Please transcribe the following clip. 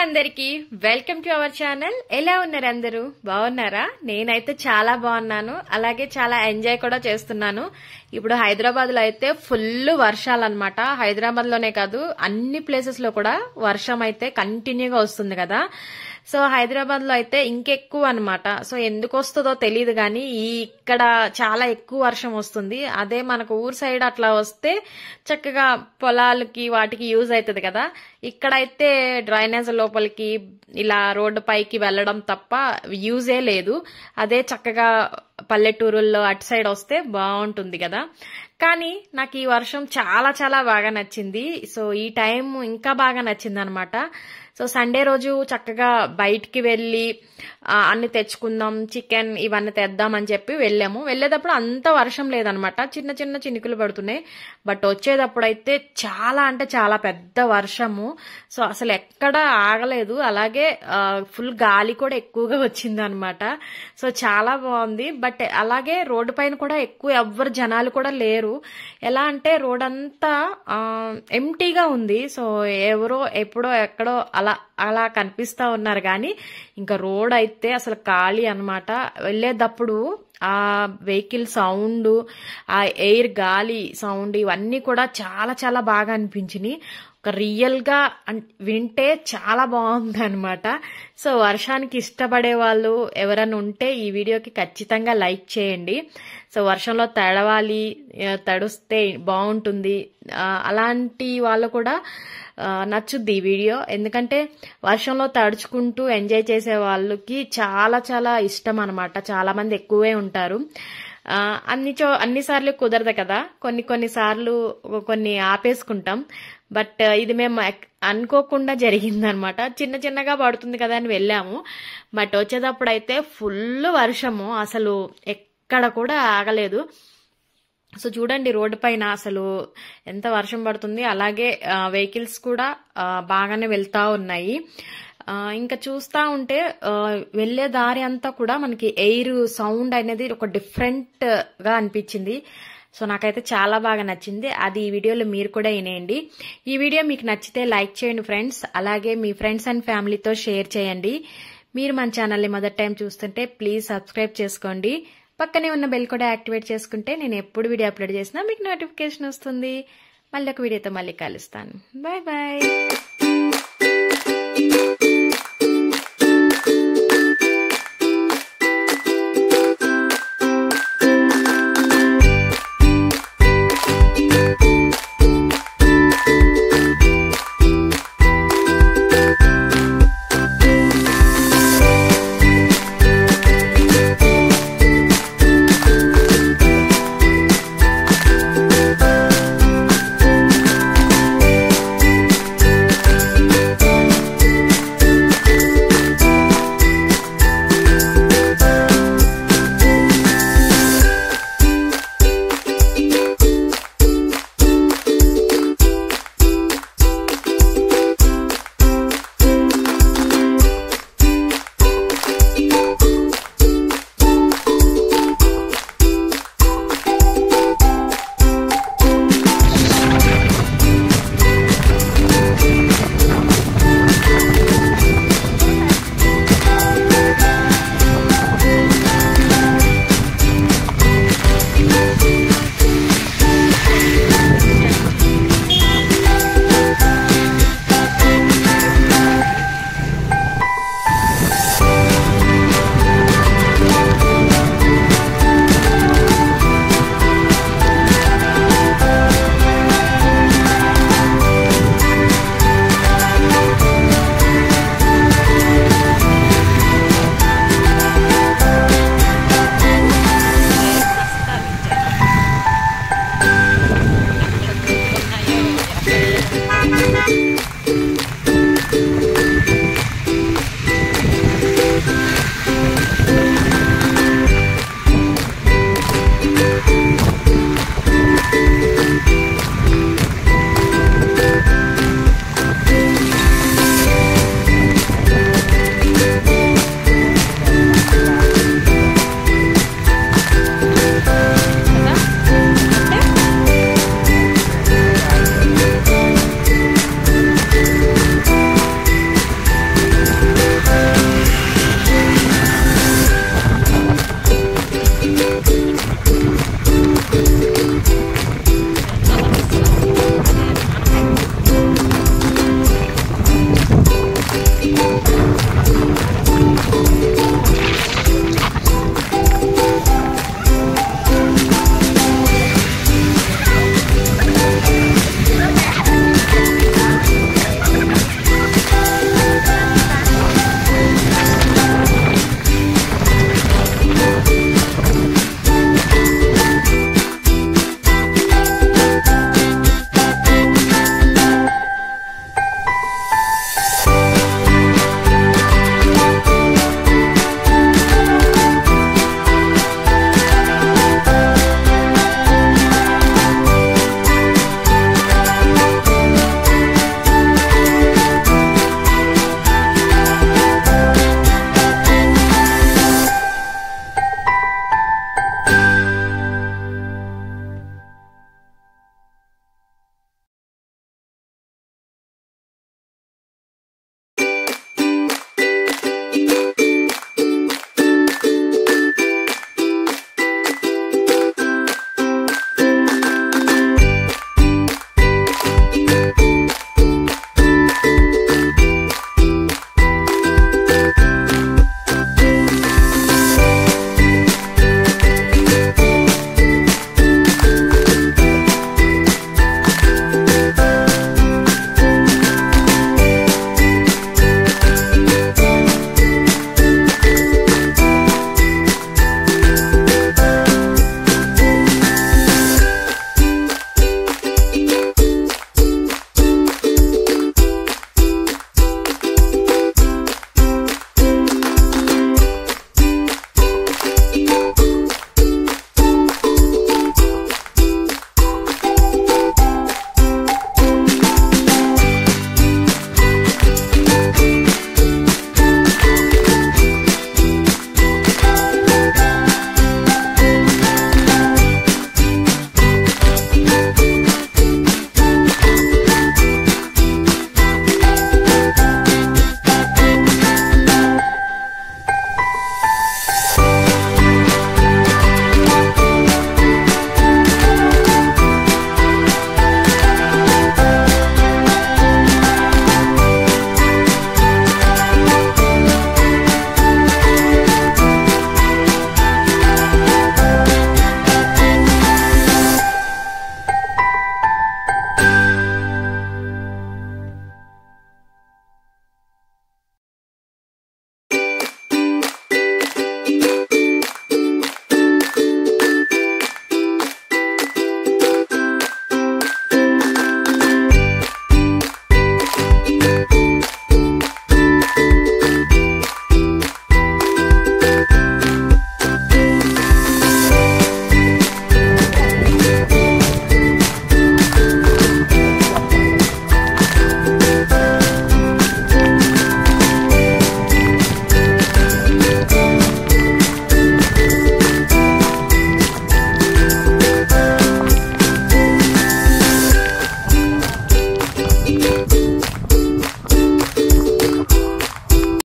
అందరికి welcome to our channel. ఎలా ఉన్నారు అందరూ? బాగున్నారా? నేనైతే చాలా బాగున్నాను. అలాగే చాలా ఎంజాయ్ కూడా చేస్తున్నాను. ఇప్పుడు హైదరాబాద్ లో అయితే ఫుల్ వర్షాలు అన్నమాట. హైదరాబాద్ లోనే కాదు అన్ని ప్లేసెస్ లో కూడా వర్షం అయితే కంటిన్యూగా వస్తుంది కదా. సో హైదరాబాద్ లో అయితే ఇంకెక్కువ అన్నమాట. సో ఎందుకు వస్తుందో తెలియదు గానీ ఇక్కడ చాలా ఎక్కువ వర్షం వస్తుంది. అదే మనకు ఊరు సైడ్ అట్లా వస్తే చక్కగా పొలాలకి వాటికి యూజ్ అవుతుంది కదా. ఇక్కడైతే డ్రైనేజ్ లోపలికి ఇలా రోడ్డు పైకి వెళ్లడం తప్ప యూజే లేదు. అదే చక్కగా పల్లెటూరుల్లో అటు సైడ్ వస్తే బాగుంటుంది కదా. కానీ నాకు ఈ వర్షం చాలా చాలా బాగా నచ్చింది. సో ఈ టైం ఇంకా బాగా నచ్చింది అనమాట. సో సండే రోజు చక్కగా బయటికి వెళ్ళి అన్ని తెచ్చుకుందాం, చికెన్ ఇవన్నీ తెద్దాం అని చెప్పి వెళ్ళాము. వెళ్ళేటప్పుడు అంత వర్షం లేదనమాట, చిన్న చిన్న చినుకులు పడుతున్నాయి. బట్ వచ్చేటప్పుడు అయితే చాలా అంటే చాలా పెద్ద వర్షము. సో అసలు ఎక్కడ ఆగలేదు. అలాగే ఫుల్ గాలి కూడా ఎక్కువగా వచ్చింది అనమాట. సో చాలా బాగుంది. బట్ అలాగే రోడ్డు పైన కూడా ఎక్కువ ఎవ్వరు జనాలు కూడా లేరు. ఎలా అంటే రోడ్ అంతా ఎంటీగా ఉంది. సో ఎవరో ఎప్పుడో ఎక్కడో అలా అలా కనిపిస్తా ఉన్నారు కానీ ఇంకా రోడ్ అయితే అసలు ఖాళీ అనమాట. వెళ్ళేటప్పుడు ఆ వెహికల్ సౌండ్, ఆ ఎయిర్ గాలి సౌండ్ ఇవన్నీ కూడా చాలా చాలా బాగా అనిపించినాయి. ఒక రియల్ గా వింటే చాలా బాగుంది అనమాట. సో వర్షానికి ఇష్టపడే వాళ్ళు ఎవరైనా ఉంటే ఈ వీడియోకి ఖచ్చితంగా లైక్ చేయండి. సో వర్షంలో తడవాలి, తడుస్తే బాగుంటుంది అలాంటి వాళ్ళు కూడా నచ్చుద్ది ఈ వీడియో. ఎందుకంటే వర్షంలో తడుచుకుంటూ ఎంజాయ్ చేసే వాళ్ళకి చాలా చాలా ఇష్టం అనమాట. చాలా మంది ఎక్కువే ఉంటారు. అన్నిసార్లు కుదరదు కదా, కొన్ని సార్లు కొన్ని ఆపేసుకుంటాం. బట్ ఇది మేము అనుకోకుండా జరిగిందనమాట. చిన్న చిన్నగా పడుతుంది కదా అని వెళ్ళాము. బట్ వచ్చేటప్పుడు అయితే ఫుల్ వర్షము, అసలు ఎక్కడ కూడా ఆగలేదు. సో చూడండి రోడ్డు పైన అసలు ఎంత వర్షం పడుతుంది. అలాగే వెహికల్స్ కూడా బాగానే వెళ్తా ఉన్నాయి. ఇంకా చూస్తా ఉంటే వెళ్లే దారి అంతా కూడా మనకి ఎయిర్ సౌండ్ అనేది ఒక డిఫరెంట్ గా అనిపించింది. సో నాకైతే చాలా బాగా నచ్చింది. అది ఈ వీడియోలో మీరు కూడా వినేయండి. ఈ వీడియో మీకు నచ్చితే లైక్ చేయండి ఫ్రెండ్స్. అలాగే మీ ఫ్రెండ్స్ అండ్ ఫ్యామిలీతో షేర్ చేయండి. మీరు మన ఛానల్ని మొదటి టైం చూస్తుంటే ప్లీజ్ సబ్స్క్రైబ్ చేసుకోండి. పక్కనే ఉన్న బెల్ కూడా యాక్టివేట్ చేసుకుంటే నేను ఎప్పుడు వీడియో అప్లోడ్ చేసినా మీకు నోటిఫికేషన్ వస్తుంది. మళ్ళీ ఒక వీడియోతో మళ్ళీ కలుస్తాను. Bye bye.